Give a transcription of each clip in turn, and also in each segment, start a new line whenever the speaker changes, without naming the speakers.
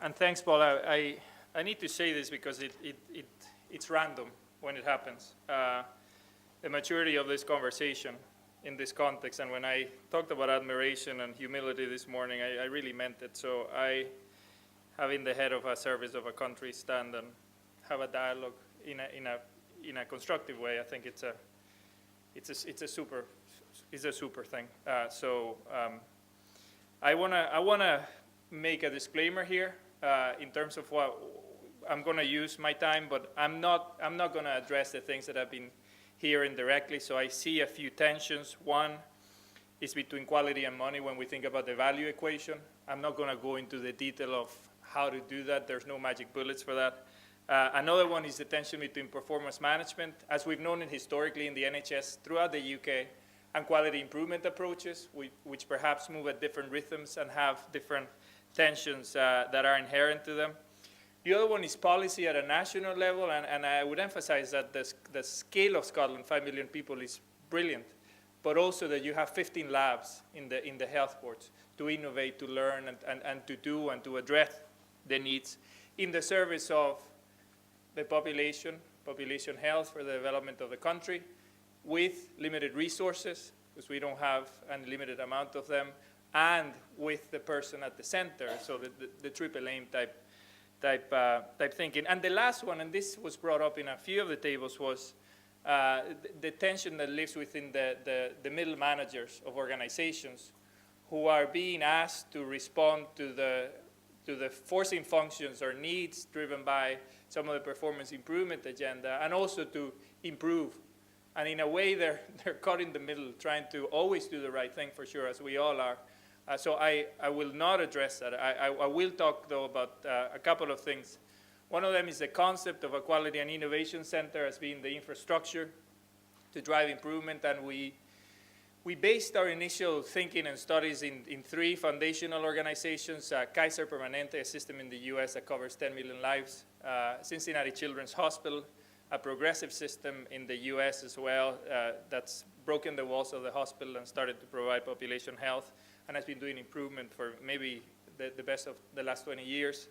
And thanks, Paul. I need to say this because it's random when it happens. The maturity of this conversation in this context, and when I talked about admiration and humility this morning, I really meant it. So I, having the head of a service of a country, stand and have a dialogue in a constructive way, I think it's a super thing. I wanna make a disclaimer here in terms of what I'm gonna use my time, but I'm not gonna address the things that I've been hearing directly. So I see a few tensions. One is between quality and money when we think about the value equation. I'm not gonna go into the detail of how to do that. There's no magic bullets for that. Another one is the tension between performance management, as we've known it historically in the NHS throughout the UK, and quality improvement approaches, which perhaps move at different rhythms and have different tensions that are inherent to them. The other one is policy at a national level, and I would emphasize that the scale of Scotland, 5 million people, is brilliant, but also that you have 15 labs in the health boards to innovate, to learn, and to do and to address the needs in the service of the population health for the development of the country, with limited resources, because we don't have a limited amount of them, and with the person at the center, so the triple aim type thinking. And the last one, and this was brought up in a few of the tables, was the tension that lives within the middle managers of organizations who are being asked to respond to the forcing functions or needs driven by some of the performance improvement agenda, and also to improve. And in a way, they're caught in the middle, trying to always do the right thing, for sure, as we all are. So I will not address that. I will talk, though, about a couple of things. One of them is the concept of a quality and innovation center as being the infrastructure to drive improvement. And we based our initial thinking and studies in three foundational organizations: Kaiser Permanente, a system in the US that covers 10 million lives; Cincinnati Children's Hospital, a progressive system in the US as well, that's broken the walls of the hospital and started to provide population health, and has been doing improvement for maybe the best of the last 20 years.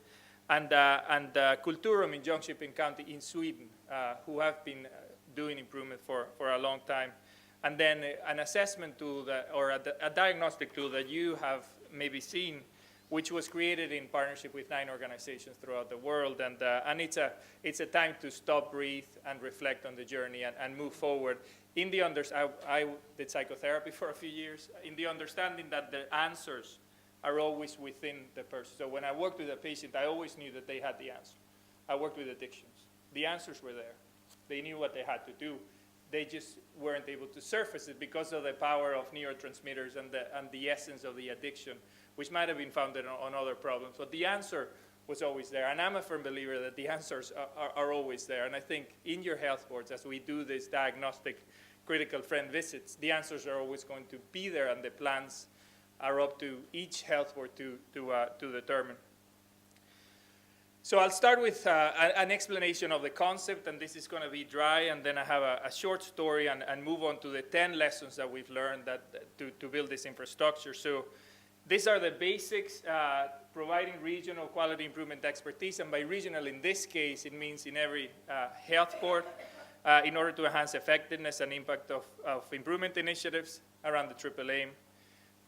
And Kulturum in Jönköping County in Sweden, who have been doing improvement for a long time. And then an assessment tool, or a diagnostic tool that you have maybe seen, which was created in partnership with 9 organizations throughout the world. And it's a time to stop, breathe, and reflect on the journey and move forward. I did psychotherapy for a few years, in the understanding that the answers are always within the person. So when I worked with a patient, I always knew that they had the answer. I worked with addictions. The answers were there. They knew what they had to do. They just weren't able to surface it because of the power of neurotransmitters and the essence of the addiction, which might have been founded on other problems. But the answer was always there. And I'm a firm believer that the answers are always there. And I think in your health boards, as we do these diagnostic critical friend visits, the answers are always going to be there, and the plans are up to each health board to determine. So I'll start with an explanation of the concept, and this is going to be dry, and then I have a short story and move on to the 10 lessons that we've learned to build this infrastructure. So these are the basics: providing regional quality improvement expertise, and by regional in this case, it means in every health board, in order to enhance effectiveness and impact of improvement initiatives around the triple aim.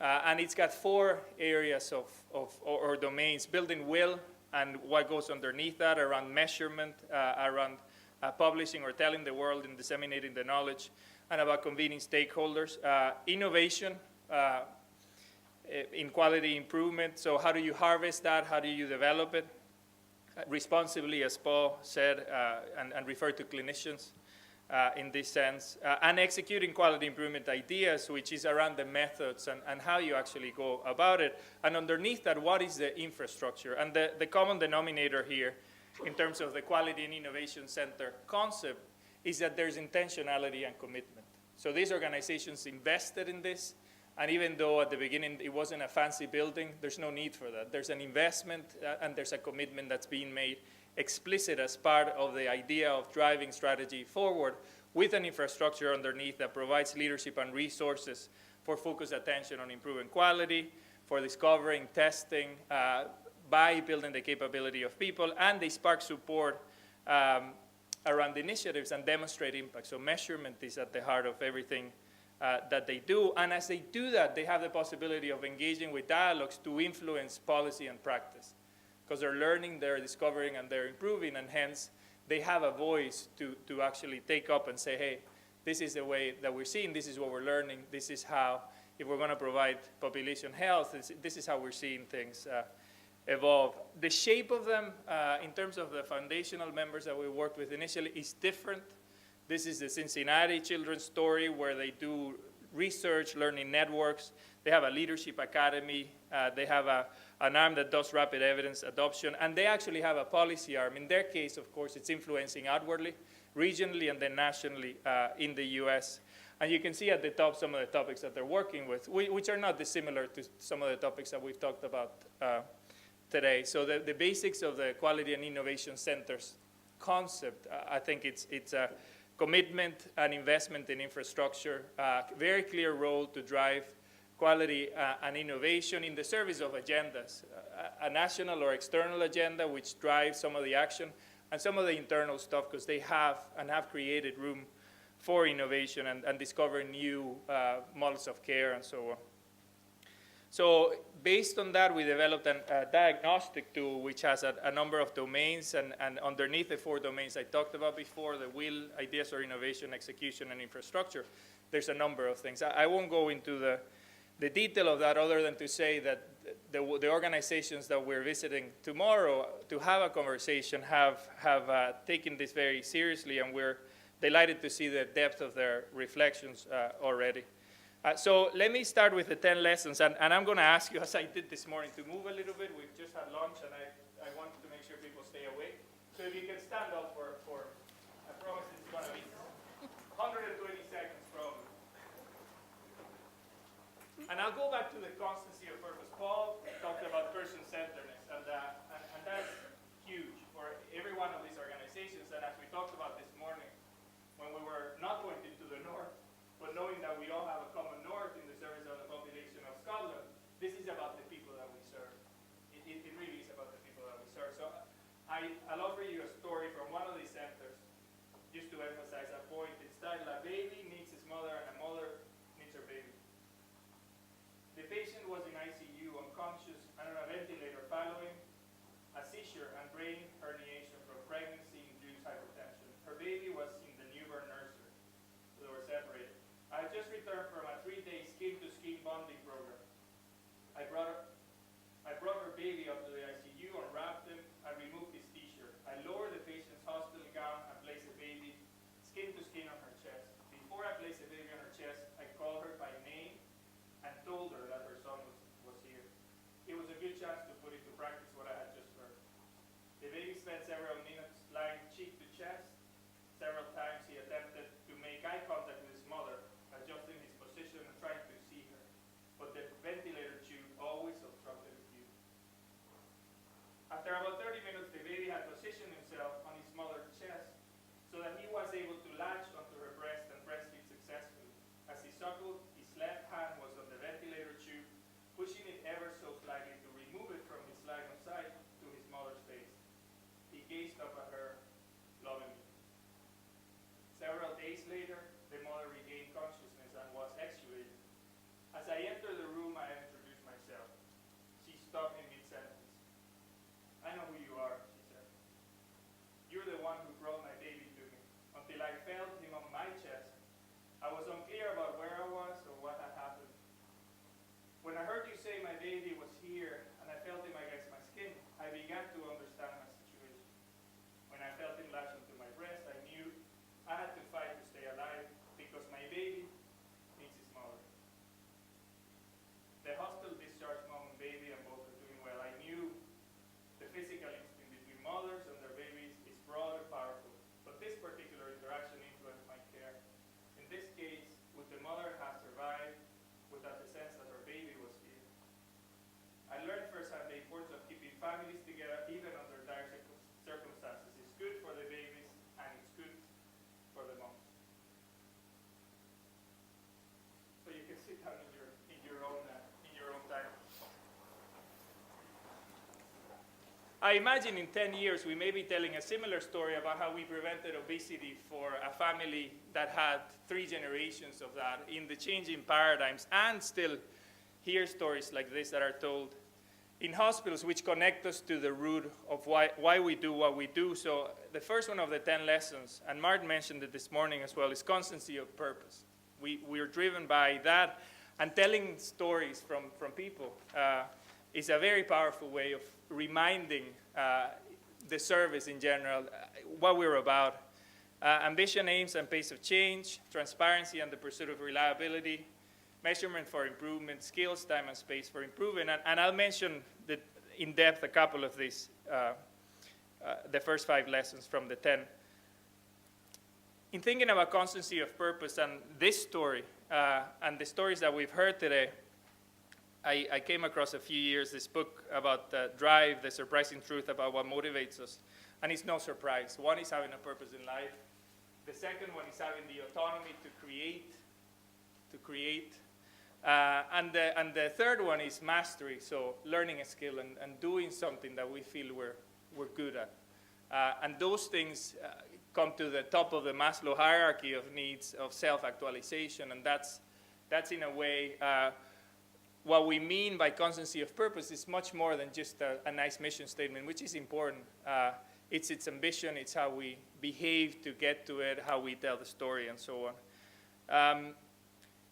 And it's got 4 areas or domains: building will, and what goes underneath that, around measurement, around publishing or telling the world and disseminating the knowledge, and about convening stakeholders. Innovation in quality improvement. So how do you harvest that? How do you develop it responsibly, as Paul said, and refer to clinicians in this sense. And executing quality improvement ideas, which is around the methods and how you actually go about it. And underneath that, what is the infrastructure? And the common denominator here, in terms of the Quality and Innovation Center concept, is that there's intentionality and commitment. So these organizations invested in this, and even though at the beginning it wasn't a fancy building, there's no need for that. There's an investment and there's a commitment that's being made explicit as part of the idea of driving strategy forward, with an infrastructure underneath that provides leadership and resources for focused attention on improving quality, for discovering, testing, by building the capability of people, and they spark support around initiatives and demonstrate impact. So measurement is at the heart of everything that they do. And as they do that, they have the possibility of engaging with dialogues to influence policy and practice. Because they're learning, they're discovering, and they're improving, and hence they have a voice to actually take up and say, hey, this is the way that we're seeing, this is what we're learning, this is how, if we're going to provide population health, this is how we're seeing things evolve. The shape of them, in terms of the foundational members that we worked with initially, is different. This is the Cincinnati Children's Story, where they do research, learning networks. They have a leadership academy. They have an arm that does rapid evidence adoption. And they actually have a policy arm. In their case, of course, it's influencing outwardly, regionally, and then nationally in the US. And you can see at the top some of the topics that they're working with, which are not dissimilar to some of the topics that we've talked about today. So the basics of the Quality and Innovation Centers concept, I think it's a commitment and investment in infrastructure, very clear role to drive quality and innovation in the service of agendas, a national or external agenda which drives some of the action, and some of the internal stuff, because they have created room for innovation and discovering new models of care and so on. So based on that, we developed a diagnostic tool which has a number of domains, and underneath the 4 domains I talked about before, the will, ideas or innovation, execution, and infrastructure, there's a number of things. I won't go into the detail of that, other than to say that the organizations that we're visiting tomorrow to have a conversation have taken this very seriously, and we're delighted to see the depth of their reflections already. So let me start with the 10 lessons, and I'm going to ask you, as I did this morning, to move a little bit. We've just had lunch, and I wanted to make sure people stay awake. So if you can stand up for I promise it's going to be 120 seconds probably. And I'll go back to the constancy of purpose. Paul talked about person-centeredness, and that's huge for every one of these organizations. And as we talked about this morning, when we were not going into the north, but knowing that we all have a common north in the service of the population of Scotland, this is about the people that we serve. It really is about the people that we serve. So I'll offer you a story from one of these centers, just to emphasize that point. It's titled, "A Baby Needs His Mother and a Mother Needs Her Baby." The patient was in ICU, unconscious, and on a ventilator following a seizure and brain herniation from pregnancy-induced hypertension. Her baby was in the newborn nursery, so they were separated. I had just returned from a 3-day skin-to-skin bonding program. I brought her baby up to the ICU, unwrapped him, and removed his t-shirt. I lowered the patient's hospital gown and placed the baby skin-to-skin on her chest. Before I placed the baby on her chest, I called her by name and told her that her son was here. It was a good chance to put into practice what I had just heard. The baby spent several minutes lying cheek to chest. Several times he attempted to make eye contact with his mother, adjusting his position and trying to see her. But the ventilator tube always obstructed his view. After about 30 minutes, the baby had positioned himself on his mother's chest so that he was able to latch onto her breast and breastfeed successfully. As he suckled, his left hand was on the ventilator tube, pushing it ever so slightly to remove it from his line of sight to his mother's face. He gazed up at her lovingly. Several days later, the mother regained consciousness and was extubated. As I entered the room, I introduced myself. She stopped me mid-sentence. "I know who you are," she said. "You're the one who brought my baby to me. Until I felt him on my chest, I was unclear about where I was or what had happened. When I heard you say my baby was here and I felt him against my skin, I began to understand my situation. When I felt him latch onto my breast, I knew I had to fight to stay alive because my baby needs his mother." The hospital discharged mom and baby, and both are doing well. I knew the physical instinct between mothers and their babies is broad and powerful, but this particular interaction influenced my care. In this case, would the mother have survived without the sense that her baby was here? I learned firsthand the importance of keeping families together even under dire circumstances. It's good for the babies and it's good for the moms. So you can sit down in your own time. I imagine in 10 years we may be telling a similar story about how we prevented obesity for a family that had 3 generations of that in the changing paradigms, and still hear stories like this that are told in hospitals, which connect us to the root of why we do what we do. So the first one of the 10 lessons, and Martin mentioned it this morning as well, is constancy of purpose. We're driven by that, and telling stories from people is a very powerful way of reminding the service in general what we're about. Ambition, aims, and pace of change, transparency and the pursuit of reliability, measurement for improvement, skills, time, and space for improvement. And I'll mention in depth a couple of these, the first 5 lessons from the 10. In thinking about constancy of purpose and this story, and the stories that we've heard today, I came across a few years this book about drive, the surprising truth about what motivates us. And it's no surprise. One is having a purpose in life. The second one is having the autonomy to create. And the third one is mastery, so learning a skill and doing something that we feel we're good at. And those things come to the top of the Maslow hierarchy of needs of self-actualization, and that's in a way what we mean by constancy of purpose is much more than just a nice mission statement, which is important. It's its ambition, it's how we behave to get to it, how we tell the story, and so on.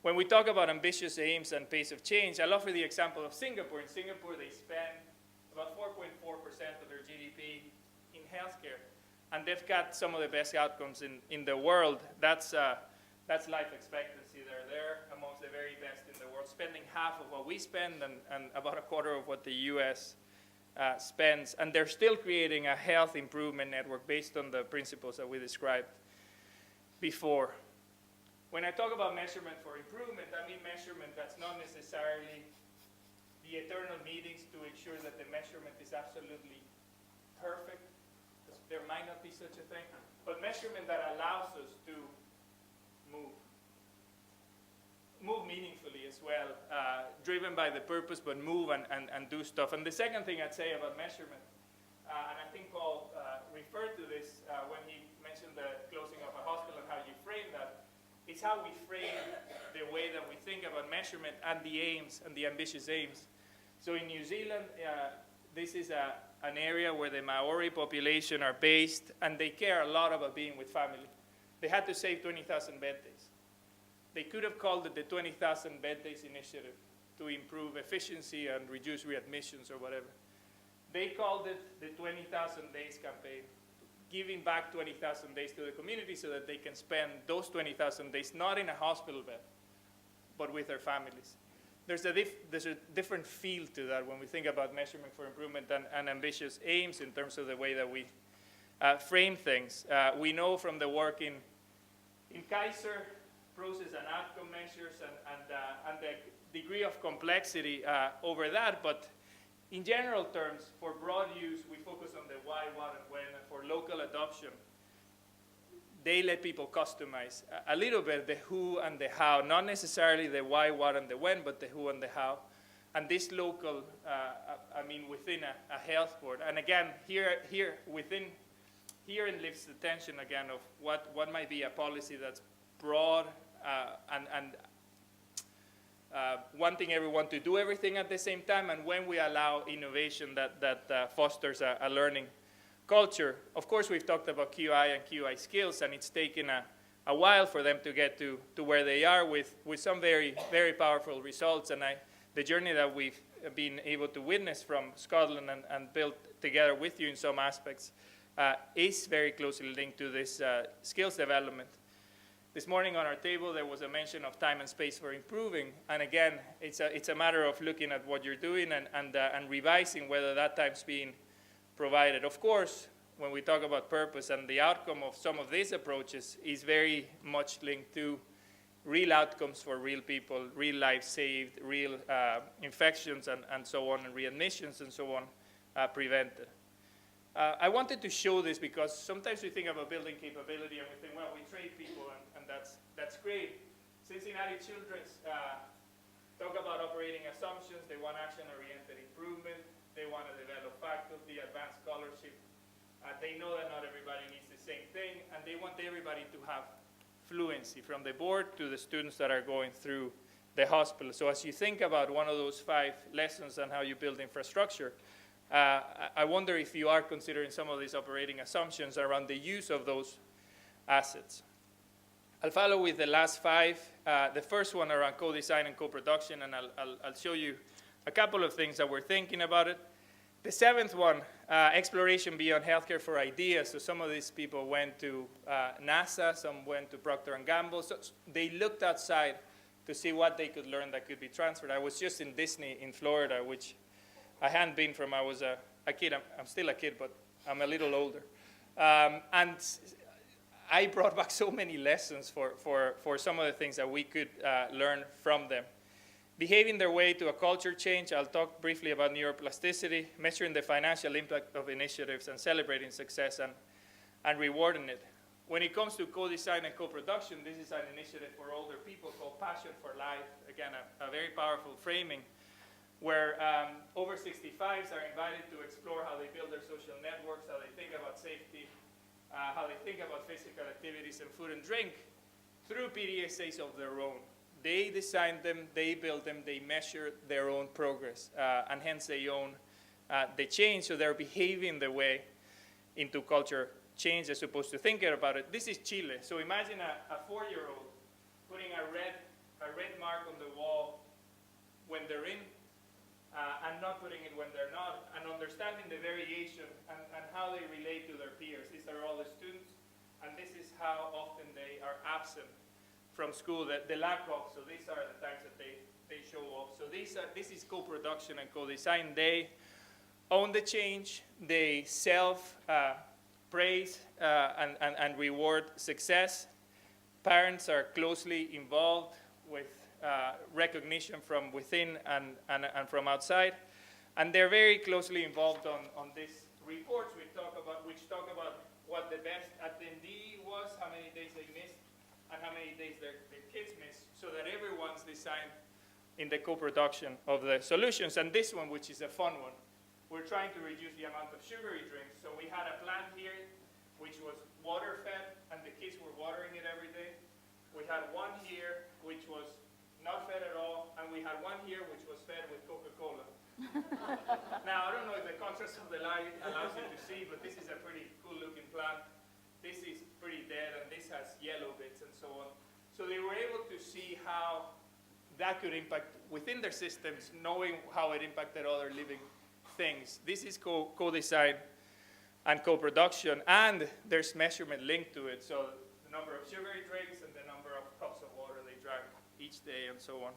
When we talk about ambitious aims and pace of change, I'll offer the example of Singapore. In Singapore, they spend about 4.4% of their GDP in healthcare, and they've got some of the best outcomes in the world. That's life expectancy. They're amongst the very best in the world, spending half of what we spend and about a quarter of what the US spends. And they're still creating a health improvement network based on the principles that we described before. When I talk about measurement for improvement, I mean measurement that's not necessarily the eternal meetings to ensure that the measurement is absolutely perfect, because there might not be such a thing, but measurement that allows us to move meaningfully as well, driven by the purpose, but move and do stuff. And the second thing I'd say about measurement, and I think Paul referred to this when he mentioned the closing of a hospital and how you frame that, it's how we frame the way that we think about measurement and the aims and the ambitious aims. So in New Zealand, this is an area where the Maori population are based, and they care a lot about being with family. They had to save 20,000 bed days. They could have called it the 20,000 bed days initiative to improve efficiency and reduce readmissions or whatever. They called it the 20,000 days campaign, giving back 20,000 days to the community so that they can spend those 20,000 days not in a hospital bed, but with their families. There's a different feel to that when we think about measurement for improvement and ambitious aims in terms of the way that we frame things. We know from the work in Kaiser, process and outcome measures and the degree of complexity over that, but in general terms, for broad use, we focus on the why, what, and when, and for local adoption, they let people customize a little bit the who and the how, not necessarily the why, what, and the when, but the who and the how. And this local, within a health board. And again, herein lives the tension again of what might be a policy that's broad and wanting everyone to do everything at the same time, and when we allow innovation that fosters a learning culture. Of course, we've talked about QI and QI skills, and it's taken a while for them to get to where they are with some very, very powerful results. And the journey that we've been able to witness from Scotland and build together with you in some aspects is very closely linked to this skills development. This morning on our table, there was a mention of time and space for improving. And again, it's a matter of looking at what you're doing and revising whether that time's being provided. Of course, when we talk about purpose and the outcome of some of these approaches is very much linked to real outcomes for real people, real lives saved, real infections and so on, and readmissions and so on prevented. I wanted to show this because sometimes we think about building capability and we think, well, we train people and that's great. Cincinnati Children's talk about operating assumptions. They want action-oriented improvement. They want to develop faculty, advanced They know that not everybody needs the same thing, and they want everybody to have fluency, from the board to the students that are going through the hospital. So as you think about one of those 5 lessons on how you build infrastructure, I wonder if you are considering some of these operating assumptions around the use of those assets. I'll follow with the last 5. The first one around co-design and co-production, and I'll show you a couple of things that we're thinking about it. The 7th one, exploration beyond healthcare for ideas. So some of these people went to NASA, some went to Procter & Gamble. So they looked outside to see what they could learn that could be transferred. I was just in Disney in Florida, which I hadn't been from I was a kid. I'm still a kid, but I'm a little older. And I brought back so many lessons for some of the things that we could learn from them. Behaving their way to a culture change. I'll talk briefly about neuroplasticity, measuring the financial impact of initiatives and celebrating success and rewarding it. When it comes to co-design and co-production, this is an initiative for older people called Passion for Life. Again, a very powerful framing where over 65s are invited to explore how they build their social networks, how they think about safety, how they think about physical activities and food and drink through PDSAs of their own. They design them, they build them, they measure their own progress, and hence they own the change, so they're behaving the way into culture change as opposed to thinking about it. This is Chile. So imagine a 4-year-old putting a red mark on the wall when they're in, and not putting it when they're not, and understanding the variation and how they relate to their peers. These are all the students, and this is how often they are absent from school, the lack of. So these are the times that they show up. So this is co-production and co-design. They own the change. They self-praise and reward success. Parents are closely involved with recognition from within and from outside. And they're very closely involved on these reports which talk about what the best attendee was, how many days they missed, and how many days their kids miss, so that everyone's designed in the co-production of the solutions. And this one, which is a fun one, we're trying to reduce the amount of sugary drinks. So we had a plant here which was water-fed, and the kids were watering it every day. We had one here which was not fed at all, and we had one here which was fed with Coca-Cola. Now, I don't know if the contrast of the light allows you to see, but this is a pretty cool-looking plant. This is pretty dead, and this has yellow bits and so on. So they were able to see how that could impact within their systems, knowing how it impacted other living things. This is co-design and co-production, and there's measurement linked to it. So the number of sugary drinks and the number of cups of water they drank each day and so on.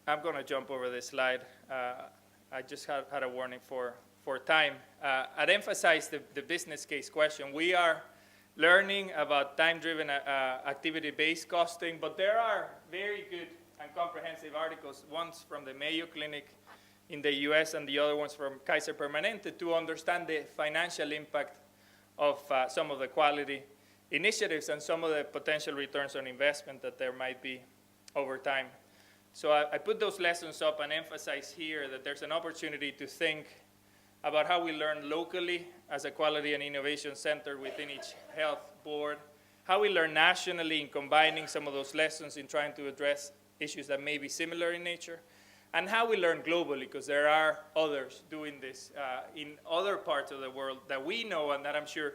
I'm going to jump over this slide. I just had a warning for time. I'd emphasize the business case question. We are learning about time-driven activity-based costing, but there are very good and comprehensive articles, one's from the Mayo Clinic in the US and the other one's from Kaiser Permanente, to understand the financial impact of some of the quality initiatives and some of the potential returns on investment that there might be over time. So I put those lessons up and emphasize here that there's an opportunity to think about how we learn locally as a quality and innovation center within each health board, how we learn nationally in combining some of those lessons in trying to address issues that may be similar in nature, and how we learn globally, because there are others doing this in other parts of the world that we know and that I'm sure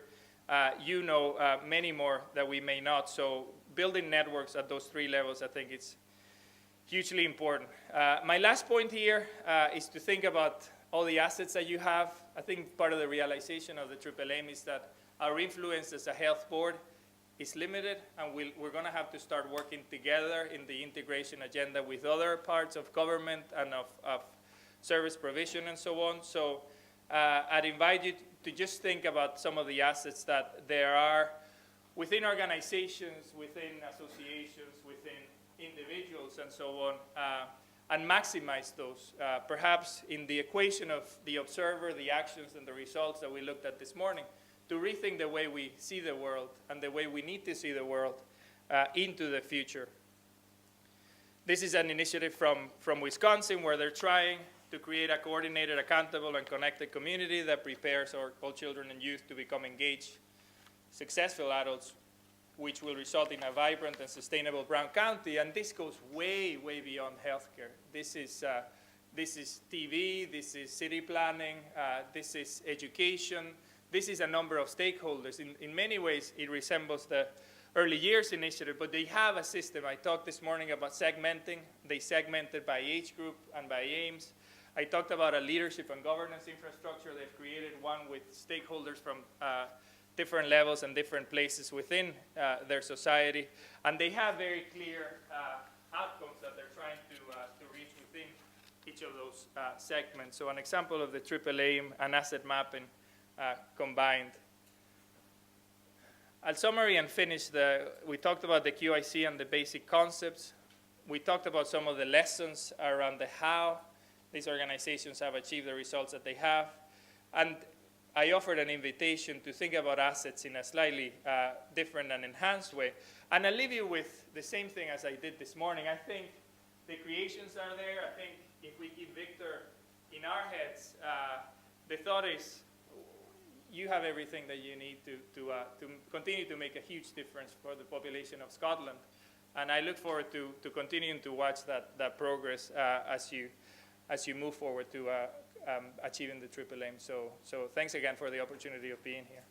you know many more that we may not. So building networks at those 3 levels, I think it's hugely important. My last point here is to think about all the assets that you have. I think part of the realization of the Triple Aim is that our influence as a health board is limited, and we're going to have to start working together in the integration agenda with other parts of government and of service provision and so on. So I'd invite you to just think about some of the assets that there are within organizations, within associations, within individuals and so on, and maximize those. Perhaps in the equation of the observer, the actions, and the results that we looked at this morning, to rethink the way we see the world and the way we need to see the world into the future. This is an initiative from Wisconsin where they're trying to create a coordinated, accountable, and connected community that prepares all children and youth to become engaged, successful adults, which will result in a vibrant and sustainable Brown County. And this goes way, way beyond healthcare. This is TV, this is city planning, this is education, this is a number of stakeholders. In many ways, it resembles the Early Years Initiative, but they have a system. I talked this morning about segmenting. They segmented by age group and by aims. I talked about a leadership and governance infrastructure. They've created one with stakeholders from different levels and different places within their society. And they have very clear outcomes that they're trying to reach within each of those segments. So an example of the triple aim and asset mapping combined. I'll summary and finish we talked about the QIC and the basic concepts. We talked about some of the lessons around the how these organizations have achieved the results that they have. And I offered an invitation to think about assets in a slightly different and enhanced way. And I'll leave you with the same thing as I did this morning. I think the creations are there. I think if we keep Victor in our heads, the thought is, you have everything that you need to continue to make a huge difference for the population of Scotland. And I look forward to continuing to watch that progress as you move forward to achieving the triple aim. So thanks again for the opportunity of being here.